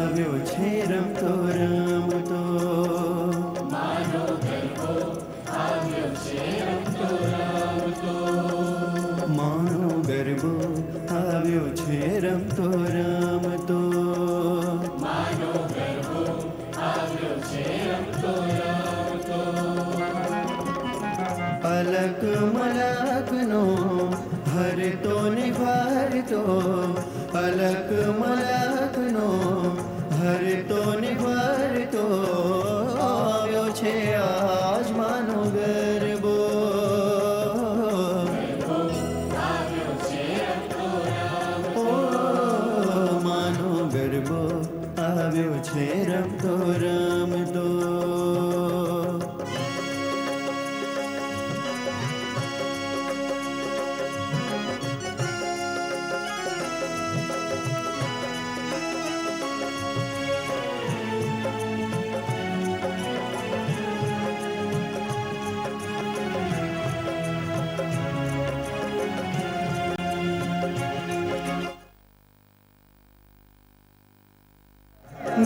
આવ્યો છે રમતો રમતો. માનો ગરબો આવ્યો છે રમતો રમતો. માનો ગરબો આવ્યો છે રમતો રમતો. માનો ગરબો આવ્યો છે રમતો રમતો. અલક મલકનો હરતો ને ફરતો. અલક મલકનો હરતો ને ફરતો. આવ્યો છે આજ માનો ગરબો. આવ્યો છે રમતો રમતો. ઓ માનો ગરબો આવ્યો છે રમતો રમતો.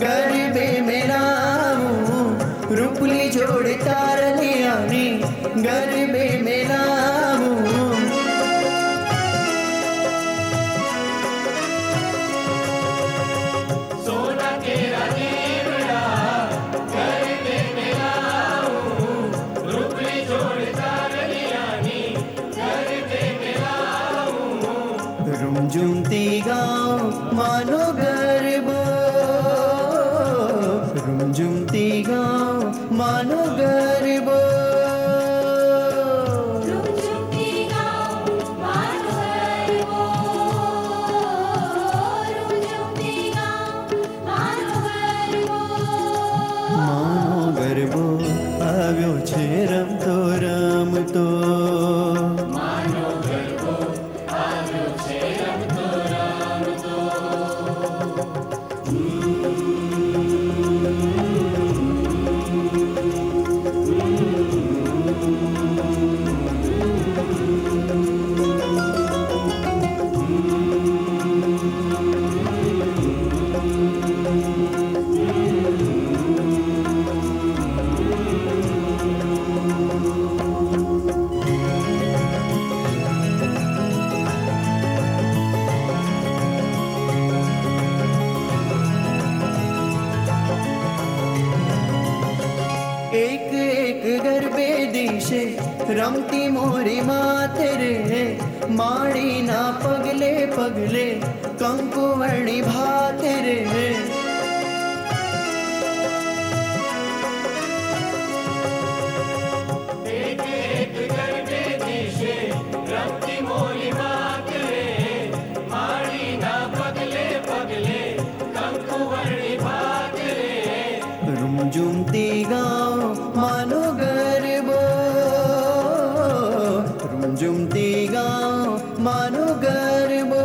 ગરબે મેલાવું રૂપલી જોડે તારલિયાની. ગરબે મેલાવું સોના કેરા દેવડા ગરબે મેલાવું. રૂપલી જોડ તારલિયાની ગરબે મેલાવું. રૂમઝુમતી ગાઉં માનો ગરબો. રૂમઝુમતી ગાઉં માનો ગરબો. રૂમઝુમતી ગાઉં માનો ગરબો. રૂમઝુમતી ગાઉં માનો ગરબો. માનો ગરબો આવ્યો છે રમતો રમતો. માનો ગરબો આવ્યો છે રમતો રમતો. એક એક ગરબે દિશે રમતી મોરી માતે રે. માળીના પગલે પગલે કંકુવર્ણી ભાતે રે. એક એક ગરબે દિશે રમતી મોરી વાત રે. માળીના પગલે પગલે કંકુવર્ણી ભાત રે. રૂમઝુમતી ગાઉં માનો ગરબો. રૂમઝુમતી ગાઉં માનો ગરબો.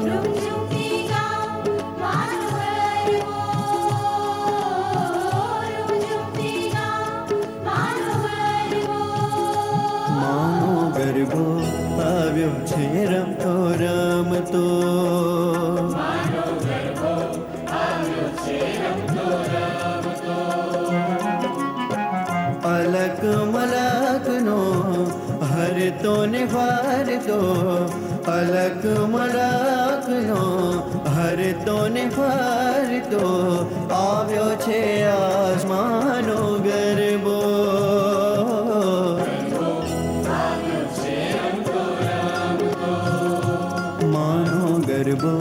રૂમઝુમતી ગાઉં માનો ગરબો. રૂમઝુમતી ગાઉં માનો ગરબો. માનો ગરબો આવ્યો છે રમતો રમતો. માનો ગરબો આવ્યો છે રમતો રમતો. અલક મલકનો હરતો ને ફરતો. અલક મલકનો હરતો ને ફરતો. આવ્યો છે આસમાનો ગરબો. આવ્યો છે રમતો રમતો. માનો ગરબો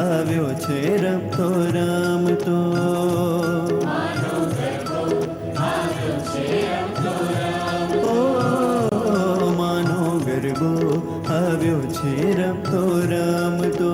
આવ્યો છે રમતો રમતો. માનો ગરબો આવ્યો છે રમતો રમતો. ઓ માનો ગરબો આવ્યો છે રમતો રમતો.